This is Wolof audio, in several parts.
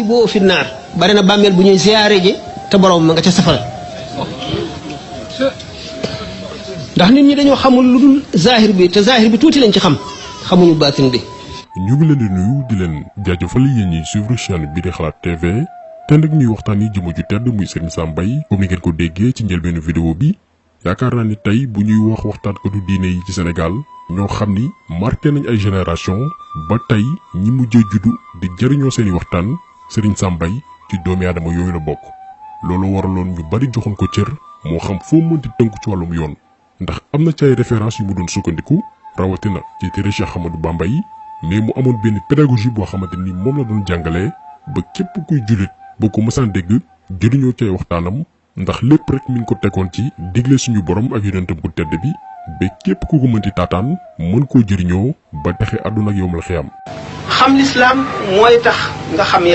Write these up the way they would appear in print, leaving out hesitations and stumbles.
boo fi naar bari na bàmmeel bu ñuy ziyaare ji te borom ma nga ca safara ndax nit ñi dañoo xamul lu dul zahir bi te zahir bi tuuti lañ ci xam xamuñu baatin bi. ñu ngi leen di nuyu di leen jaajëfal yéen ñi suivre chaîne bi di Xalaat TV te nag ñuy waxtaan yi jëmm ju tedd muy Serigne Sam Mbaye comme ni ngeen ko déggee ci njëlbeenu vidéo bi yaakaar naa ni tey bu ñuy wax waxtaankatu diine yi ci Sénégal ñoo xam ni marqué nañ ay génération ba tey ñi mujjee juddu di jëriñoo seeni waxtaan Serigne Sam Mbaye ci doomi aadama yooyu la bokk loolu waraloon ñu bari joxoon ko cër moo xam foo mënti tënku ci wàllum yoon ndax am na ci ay référence yu mu doon sukkandiku rawatina ci téere Cheikh Ahmadou Bamba yi mais mu amoon benn pédagogie boo xamante ni moom la doon jàngalee ba képp kuy jullit boo ko mësaan dégg jëriñoo ci ay waxtaanam ndax lépp rek mi ngi ko tegoon ci digle suñu borom ak yonentam bu tedd bi ba képp ku ko mënti taataan mën koo jëriñoo ba taxe àdduna ak yowmal xiyam. xam lislaam mooy tax nga xam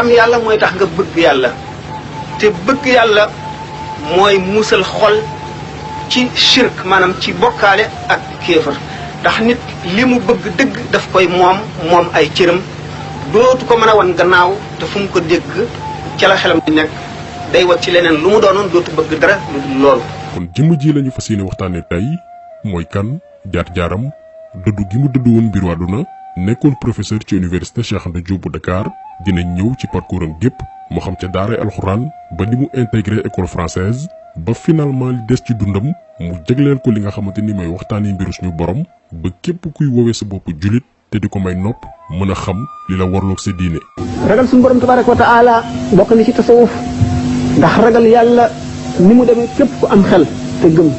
yàlla mooy tax nga bëgg yàlla te bëgg yàlla mooy musal xol ci shirk maanaam ci bokkaale ak kéefër ndax nit li mu bëgg dëgg daf koy moom ay cëram dootu ko mën a wan gannaaw te fu mu ko dégg ca la xelam di nekk day wat ci leneen lu mu doonoon dootu bëgg dara lu dul loolu. kon jëmm ji lañu fas yéene waxtaanee tey mooy kan jaar-jaaram dëddu gi mu dëddu woon mbiru àdduna nekkoon professeur ci université Cheikh Anta Diop bu Dakar dina ñëw ci parcours am gépp moo xam ca daaray alxuraan ba ni mu intégré école française ba finalement li des ci dundam mu jagleel ko li nga xamante ni mooy waxtaanee mbiru suñu borom ba képp kuy woowee sa bopp julit te di ko may nopp mën a xam li la warloog sa diine. ragal suñu borom tabaraka wa taala bokk na ci tasawuf ndax ragal yàlla ni mu demee képp ku am xel te gëm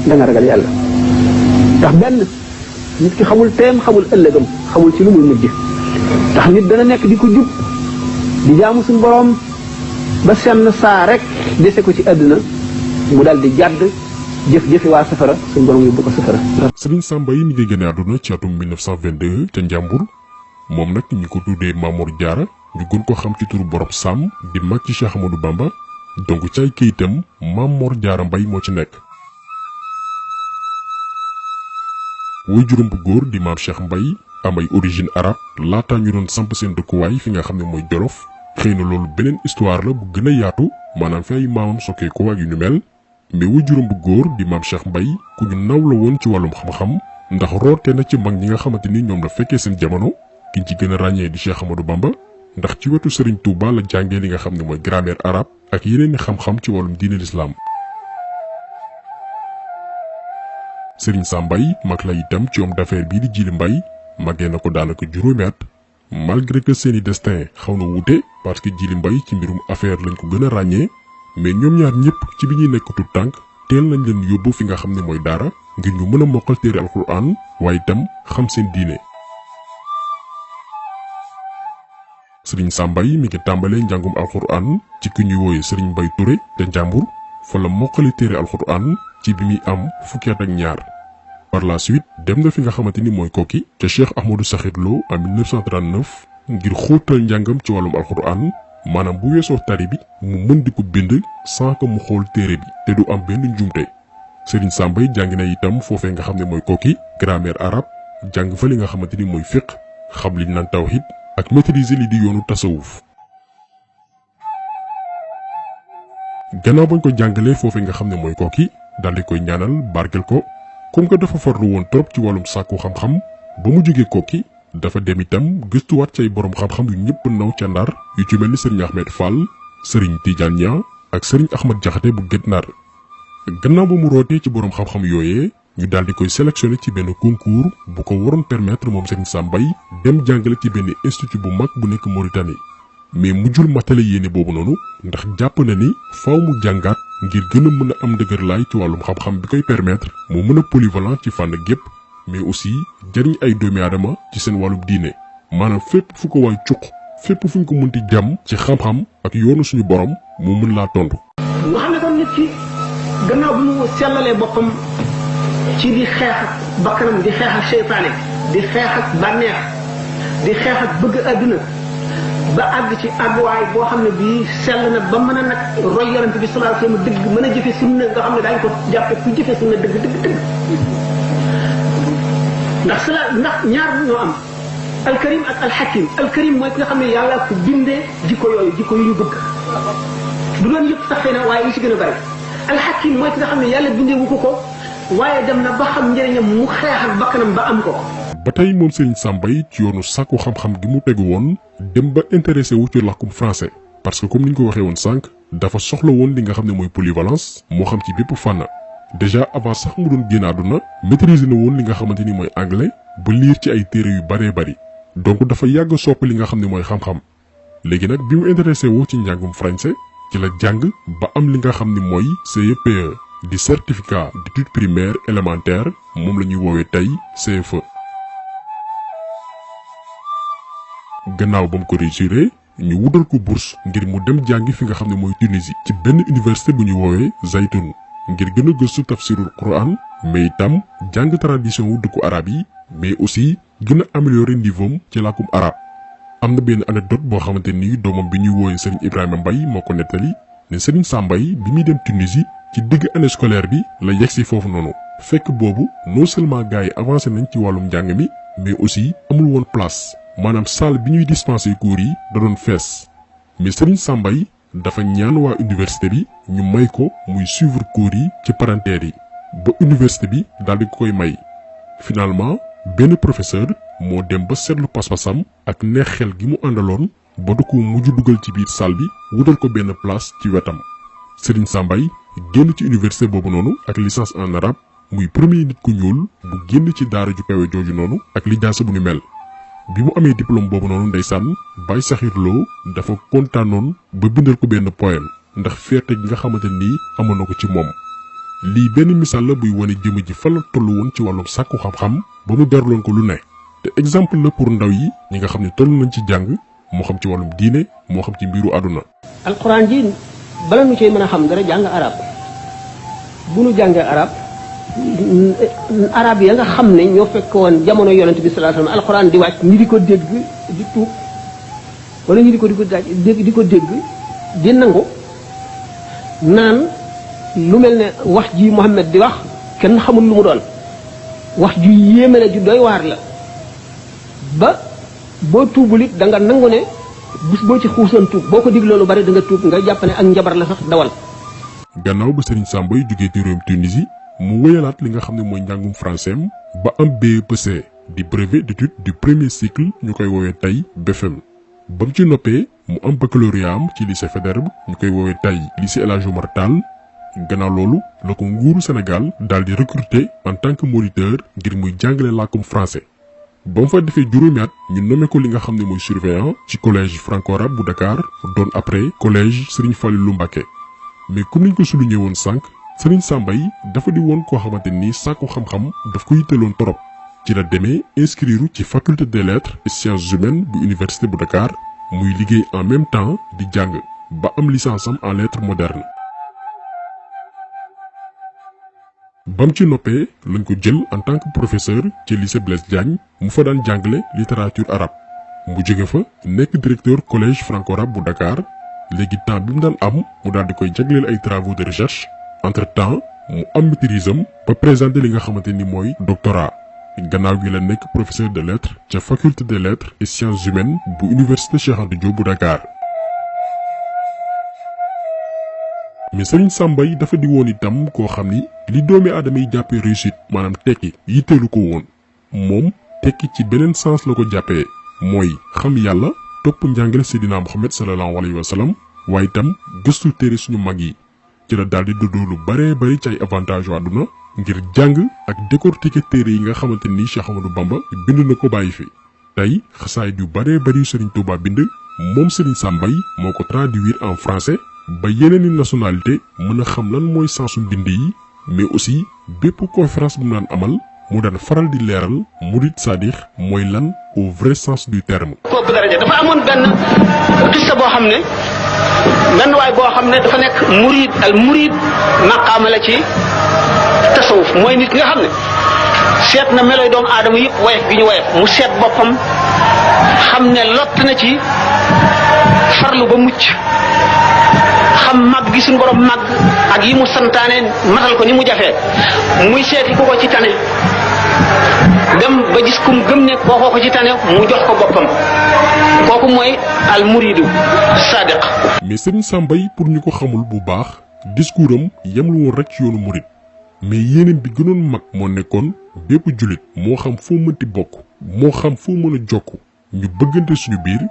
da nga ragal yàlla ndax benn nit ki xamul teem xamul ëllëgam xamul ci lu muy mujj ndax nit dana nekk di ko jub di jaamu suñu borom ba senn saa rek dese ko ci àdduna mu daal di jàdd jëf-jëfi waa safara suñu borom yóbbu ko safara. Serigne Sam Mbaye mi ngi génne àdduna ci atum 1922 ca Njàmbur moom nag ñu ko tuddee Mamour Diarra ñu gën ko xam ci turu borom Sam di mag ci Cheikh Ahmadou Bamba donc ci ay këyitam Mamour Diarra Mbaye moo ci nekk. woy juróom bu góor di maam Cheikh Mbaye am ay origine arabe laataa ñu doon samp seen dëkkuwaay fi nga xam ne mooy Jolof xëy na loolu beneen histoire la bu gën a yaatu maanaam fi ay maamam sokkee ko ak yu ñu mel mais woy juróom bu góor di maam Cheikh Mbaye ku ñu naw la woon ci wàllum xam-xam ndax roote na ci mag ñi nga xamante ni ñoom la fekkee seen jamono ki ci gën a ràññee di Cheikh Ahmadou Bamba ndax ci wetu Serigne Touba la jàngee li nga xam ne mooy grammaire arabe ak yeneen i xam-xam ci wàllum diine l'islam. Serigne Sam Mbaye mag la itam ci homme d'affaires bii di Djily Mbaye màggee na ko daanaka juróomi at malgré que seeni destin xaw na wuute parce que Djily Mbaye ci mbirum affaire lañ ko gën a ràññee mais ñoom ñaar ñëpp ci bi ñuy nekk tout tànk teel nañ leen yóbbu fi nga xam ne mooy daara ngir ñu mën a mokkal téere alxuraan waaye itam xam seen diine. Serigne Sam Mbaye mi ngi tàmbalee njàngum alxuraan ci ki ñuy wooye Serigne Mbaye Touré te Njàmbur fa la mokkali téere alxuraan ci bi muy am fukki at ak ñaar. par la suite dem na fi nga xamante ni mooy Koki ca Cheikh Ahmadou Sakhir Lo en 1939 ngir xóotal njàngam ci wàllum alxuraan maanaam bu weesoo tari bi mu mën di ko bind sans que mu xool téere bi te du am benn njuumte. Serigne Sam Mbaye jàng na itam foofee nga xam ne mooy Koki grammaire arabe jàng fa li nga xamante ni mooy fiqh xam liñ naan tawhid ak maîtriser li di yoonu tasawuf. gannaaw bañ ko jàngalee foofee nga xam ne mooy Koki daal di koy ñaanal barkel ko. comme que dafa farlu woon trop ci wàllum sàkku xam-xam ba mu jógee Koki dafa dem itam gëstuwaat ci ay borom xam-xam yu ñëpp naw ca Ndar yu ci mel ni Serigne Ahmed Fall Serigne Tidiane Niang ak Serigne Ahmad Jaxate bu Guet Ndar. gannaaw ba mu rootee ci borom xam-xam yooyee ñu daal di koy sélectionné ci benn concours bu ko waroon permettre moom Serigne Sam Mbaye dem jàngale ci benn institut bu mag bu nekk Mauritanie mais mujjul matale yéene boobu noonu ndax jàpp na ni faaw mu jàngaat. ngir gën a mën a am dëgër laay ci wàllum xam-xam bi koy permettre mu mën a polyvalent ci fànn gépp mais aussi jariñ ay doomi aadama ci seen wàllum diine maanaam fépp fu ko waay cuq fépp fu ñu ko mënti jàmm ci xam-xam ak yoonu suñu borom mu mën laa tontu. nga xam ne kon nit ki gannaaw bi mu sellalee boppam ci di xeex ak bakkanam di xeex ak seytaane di xeex ak bànneex di xeex ak bëgg àdduna ba àgg ci àgguwaay boo xam ne bii sell na ba mën a nag roy yonent bi sallallahu alayhi wasallam dëgg mën a jëfe sunna nga xam ne daañu ko jàppe ku jëfe sunna dëgg ndax ñaar ñoo am alkarim ak alxakim. alkarim mooy ki nga xam ne yàlla ko bindee jikko yooyu jikko yu ñu bëgg du doon yëpp sax xëy na waaye yu si gën a bari. alxakim mooy ki nga xam ne yàlla bindee wu ko waaye dem na ba xam njëriñam mu xeex ak bakkanam ba am ko. ba tey moom Serigne Sam Mbaye ci yoonu sàkku xam-xam gi mu tegu woon dem ba intéressé wu ci làkkum français parce que comme ni ñu ko waxee woon sànq dafa soxla woon li nga xam ne mooy polyvalence moo xam ci bépp fànn déjà avant sax mu doon génn àdduna maîtriser na woon li nga xamante ni mooy anglais ba liir ci ay téere yu baree bari donc dafa yàgg sopp li nga xam ne mooy xam-xam léegi nag bi mu intéressé wu ci njàngum français ci la jàng ba am li nga xam ne mooy CEPE di certificat d'études primaires élémentaires moom la ñuy woowee tey CFE. gannaaw ba mu ko réussiré ñu wutal ko bourse ngir mu dem jàngi fi nga xam ne mooy Tunisie ci benn université bu ñu woowee Zaytoun ngir gën a gëstu tafsirul Quran mais itam jàng tradition wu dëkku arab yi mais aussi gën a améliorer niveau am ci làkkum arab. am na benn anecdote boo xamante ni doomam bi ñuy woowee Serigne Ibrahima Mbaye moo ko nettali ne Serigne Sam Mbaye bi muy dem Tunisie ci digg année scolaire bi la yegsi foofu noonu fekk boobu non seulement gars yi avancé nañ ci wàllum njàng mi mais aussi amul woon place. maanaam salle bi ñuy dispenser cours yi da doon fees mais Serigne Sam Mbaye dafa ñaan waa université bi ñu may ko muy suivre cours yi ci parentaires yi ba université bi daal di koy may. finalement benn professeur moo dem ba seetlu pas-pasam ak neex xel gi mu àndaloon ba du ko mujj dugal ci biir salle bi wutal ko benn place ci wetam. Serigne Sam Mbaye génn ci université boobu noonu ak licence en arabe muy premier nit ku ñuul bu génn ci daara ju kawe jooju noonu ak lijaasa bu ni mel. bi mu amee diplôme boobu noonu ndeysaan Baye Sakhir Lo dafa kontaanoon ba bindal ko benn poème ndax fierté gi nga xamante nii amoon na ko ci moom. lii benn misaal la buy wane jëmm ji fan la toll woon ci wàllum sàkku xam-xam ba mu berloon ko lu ne te exemple la pour ndaw yi ñi nga xam ne toll nañ ci jàng moo xam ci wàllum diine moo xam ci mbiru àdduna. alxuraan ji bala nu cay mën a xam dara jàng arab bu nu jàngee arab arab ya nga xam ne ñoo fekk woon jamono yonent bi sallallahu alayhi wasallam alxuraan di wàcc ñi di ko dégg di tuub wala ñi di ko dégg di nangu naan lu mel ne wax ji Muhammad di wax kenn xamul lu mu doon wax ju yéeme la ju doy waar la ba boo tuubul it da nga nangu ne bis boo ci xuusoon tuub boo ko digloo lu bari da nga tuub nga jàpp ne ak njabar la sax dawal. gannaaw ba Serigne Sam Mbaye jógee ci réewum Tunisie mu wéyalaat li nga xam ne mooy njàngum français ba am BEPC di brevet d'études du premier cycle ñu koy woowee tey BFEM ba mu ci noppee mu am baccalauréat am ci lycée Faidherbe ñu koy woowee tey lycée El Hadji Omar Tall gannaaw loolu la ko nguuru Sénégal daal di recruter en tant que moniteur ngir muy jàngale làkkum français ba mu fa defee juróomi at ñu nommé ko li nga xam ne mooy surveillant ci collège franco-arabe bu Dakar doon après collège Serigne Fallilou Mbacké mais comme niñ ko souligné woon sànq Serigne Sam Mbaye dafa di woon koo xamante ni sàkku xam-xam daf ko yitteloon torop ci la demee inscrire ci faculté des lettres et sciences humaines bu université bu Dakar muy liggéey en même temps di jàng ba am licence am en lettres modernes. bam ci noppee lañ ko jël en tant que professeur ci lycée Blaise Diagne mu fa daan jàngale littérature arabe mu jóge fa nekk directeur collège franco-arabe bu Dakar léegi temps bi mu daan am mu daal di koy jagleel ay travaux de recherche entre temps mu am maîtrise am ba présenter li nga xamante ni mooy doctorat gannaaw gi la nekk professeur de lettres ca faculté des lettres et sciences humaines bu université Cheikh Anta Diop bu Dakar. mais Serigne Sam Mbaye dafa di woon itam koo xam ni li doomi aadama yi jàppee réussite maanaam tekki yitteelu ko woon moom tekki ci beneen sens la ko jàppee mooy xam yàlla topp njàngale Seydina Muhammad sallallahu alayhi wa sallam waaye itam gëstu téere suñu mag yi ci la daal di dëddoo lu baree bari ci ay avantage yu àdduna ngir jàng ak décortiquer téere yi nga xamante ni Cheikh Ahmadou Bamba bind na ko bàyyi fi tey xasaayid yu baree bari yu Serigne Touba bind moom Serigne Sam Mbaye moo ko traduire en français ba yeneeni nationalité mën a xam lan mooy sensu mbind yi mais aussi bépp conférence bu mu daan amal mu daan faral di leeral murid sadix mooy lan au vrai sens du terme. kooku daraja dafa amoon benn kissa boo xam ne benn waay boo xam ne dafa nekk murid al murid maqaama la ci tasawuf mooy nit ki nga xam ne seet na meloy doomu aadama yëpp woyof gi ñu woyof mu seet boppam xam ne lott na ci farlu ba mucc xam mag gi suñu borom mag ak yi mu santaane matal ko ni mu jafee muy seeti ku ko ci tane dem ba gis kum gëm ne kookoo ko ci tane mu jox ko boppam kooku mooy al muridu sadiq. mais Serigne Sam Mbaye pour ñu ko xamul bu baax discours am yemlu woon rek ci yoonu murid mais yéeneen bi gënoon mag moo nekkoon bépp jullit moo xam foo mënti bokk moo xam foo mën a jokk ñu bëggante suñu biir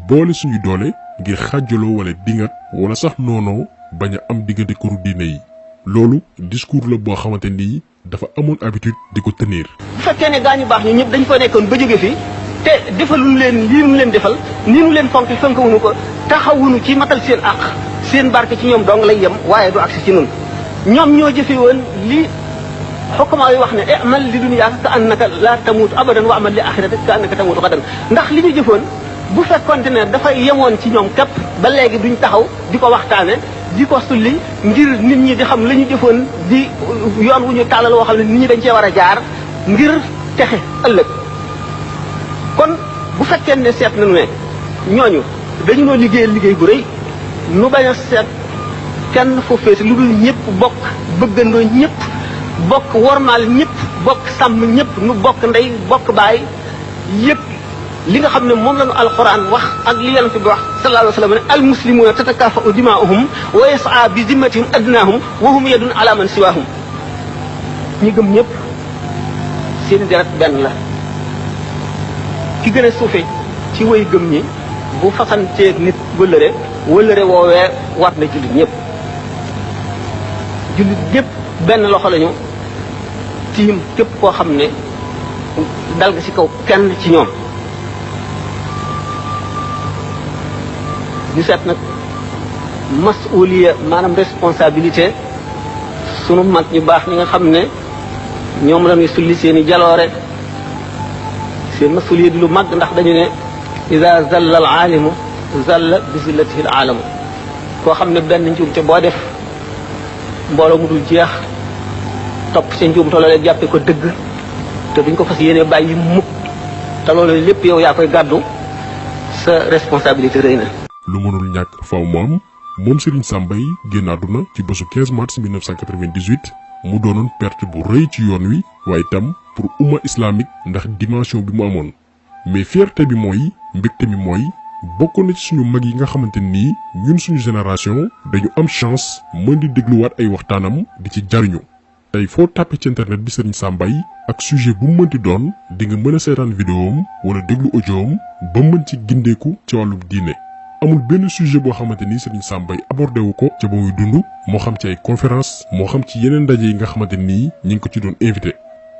boole suñu doole ngir xàjjaloo wala dingat wala sax noonoo bañ a am diggante këru diine yi loolu discours la boo xamante ni dafa amoon habitude di ko tenir. bu fekkee ne gaa ñu baax ñu ñëpp dañ ko nekkoon ba jóge fi te defaluñu leen lii nu leen defal nii nu leen fonk fonkawuñu ko taxawuñu ci matal seen àq seen barke ci ñoom dong lay yem waaye du agsi ci nun ñoom ñoo jëfe woon li xukkamaa yi wax ne amal li dunyaaka ka annaka la tamuutu abadan wa amal li axiratika ka annaka tamuutu xadan ndax li ñu jëfoon bu fekkonte ne dafay yemoon ci ñoom képp ba léegi duñ taxaw di ko waxtaane di ko sulli ngir nit ñi di xam la ñu jëfoon di yoon wu ñu tàllal woo xam ne nit ñi dañ cee war a jaar ngir texe ëllëg kon bu fekkee ne seet nañu ne ñooñu dañu noo liggéeyal liggéey bu rëy nu bañ a seet kenn foo féete lu dul ñëpp bokk bëggandoo ñëpp bokk wormaal ñëpp bokk sàmm ñëpp nu bokk ndey bokk baay yëpp li nga xam ne moom la ñu alxuraan wax ak li yonent bi wax sallallahu alayhi wa sallam ne al muslimuna tatakaafa'u dimaa'uhum wa yas'a bi zimmatihim adnaahum wa hum yadun ala man siwaahum ñi gëm ñëpp seen deret benn la ki gën a suufe ci way gëm ñi bu fasanteeg nit wëllëre woowee war na jullit ñëpp benn loxo lañu tiim képp koo xam ne dal nga ci kaw kenn ci ñoom ñu seet nag masuliya maanaam responsabilité sunu mag ñu baax ñi nga xam ne ñoom la ñuy sulli seen i jaloore seen masuliya di lu mag ndax dañu ne ida zalla al aalimu zalla bi zillatihi al aalamu koo xam ne benn njuumte boo def mbooloo mu dul jeex topp sa njuumte loolee jàppe ko dëgg te duñ ko fas yéene bàyyi mukk te loolu lépp yow yaa koy gàddu sa responsabilité rëy na. lu mënul ñàkk faw moom Serigne Sam Mbaye génn àdduna ci bésu 15 mars 1998 mu doonoon perte bu rëy ci yoon wi waaye itam pour umma islamique ndax dimension bi mu amoon mais fierté bi mooy mbégte mi mooy bokk na ci suñu mag yi nga xamante nii ñun suñu génération dañu am chance mën di dégluwaat ay waxtaanam di ci jariñu tey foo tàppe ci internet bi Serigne Sam Mbaye ak sujet bu mu mënti doon di nga mën a seetaan vidéom wala déglu audioom ba mën ci gindeeku ci wàllu diine amul benn sujet boo xamante ni Serigne Sam Mbaye abordé wu ko ca ba muy dund moo xam ci ay conférence moo xam ci yeneen ndaje yi nga xamante nii ñi ngi ko ci doon invité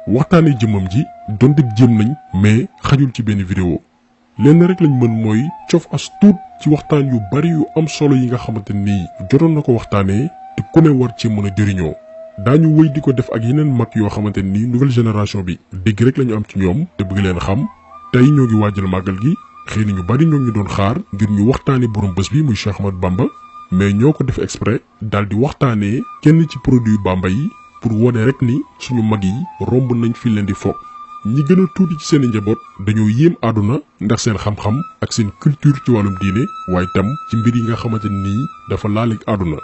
waxtaanee jëmmam ji donte jéem nañ mais xajul ci benn vidéo lenn rek lañ mën mooy cof as tuut ci waxtaan yu bari yu am solo yi nga xamante nii jotoon na ko waxtaanee te ku ne war ci mën a jëriñoo daañu wëy di ko def ak yeneen mag yoo xamante nii nouvelle génération bi dégg rek lañu am ci ñoom te bëgg leen xam tey ñoo ngi waajal màggal gi xëy na ñu bari ñoo ngi doon xaar ngir ñu waxtaanee borom bés bi muy Cheikh Ahmadou Bamba mais ñoo ko def exprès daal di waxtaanee kenn ci produit Bamba yi pour wone rek ni suñu mag yi romb nañ fi leen di fo ñi gën a tuuti ci seen i njaboot dañoo yéem àdduna ndax seen xam-xam ak seen culture ci wàllum diine waaye tam ci mbir yi nga xamante nii dafa laaleeg àdduna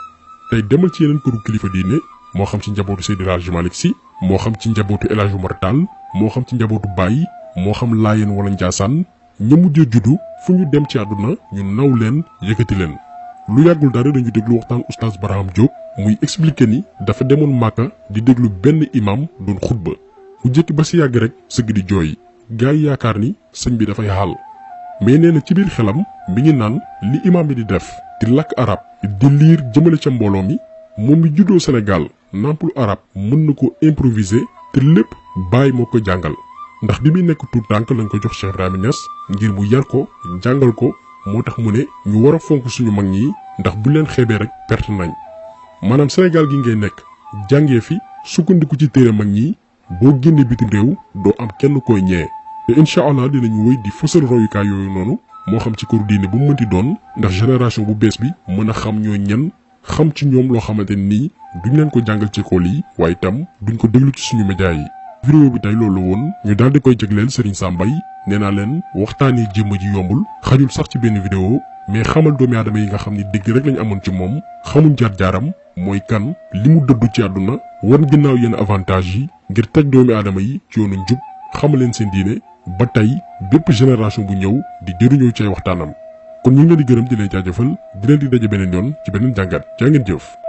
tey demal ci yeneen këru kilifa diine moo xam ci njabootu Seydi El Hadji Malick Sy moo xam ci njabootu El Hadji Oumar Tall moo xam ci njabootu Baye moo xam Laayeen wala Njaasaan ña mujjee juddu fu ñu dem ci àdduna ñu naw leen yëkkati leen lu yàggul dara dañu déglu waxtaan oustaz Barham Diop muy expliquer ni dafa demoon Màkka di déglu benn imam doon xutba mu jëkki ba si yàgg rek sëgg di jooy gaa yi yaakaar ni sëñ bi dafay xaal mais nee na ci biir xelam mi ngi naan li imam bi di def di lakk arab di liir jëmale ca mbooloo mi moom mi juddoo Sénégal nampul arab mën na ko improviser te lépp bàyyi moo ko jàngal ndax bi muy nekk tout tànk lañ ko jox Cheikh Ibrahima Niass ngir mu yar ko jàngal ko moo tax mu ne ñu war a fonk suñu mag ñi ndax bu leen xeebee rek perte nañ maanaam Sénégal gi ngay nekk jàngee fi sukkandiku ci téere mag ñi boo génnee bitim réew doo am kenn koy ñee te incha allah dinañu wéy di fësal royukaay yooyu noonu moo xam ci këru diine bu mu mënti doon ndax génération bu bees bi mën a xam ñoo ñan xam ci ñoom loo xamante nii duñ leen ko jàngal ci école yi waaye itam duñ ko déglu ci suñu média yi. vidéo bi tey loolu woon ñu daal di koy jagleel Serigne Sam Mbaye nee naa leen waxtaanee jëmm ji yombul xajul sax ci benn vidéo mais xamal doomi aadama yi nga xam ni dégg rek lañ amoon ci moom xamuñ jaar-jaaram mooy kan li mu dëddu ci àdduna wan ginnaaw yenn avantage yi ngir teg doomi aadama yi ci yoonu njub xamal leen seen diine ba tey bépp génération bu ñëw di jëriñoo ci ay waxtaanam kon ñu ngi leen di gërëm di leen jaajëfal di leen di daje beneen yoon ci beneen jàngat jaa ngeen jëf.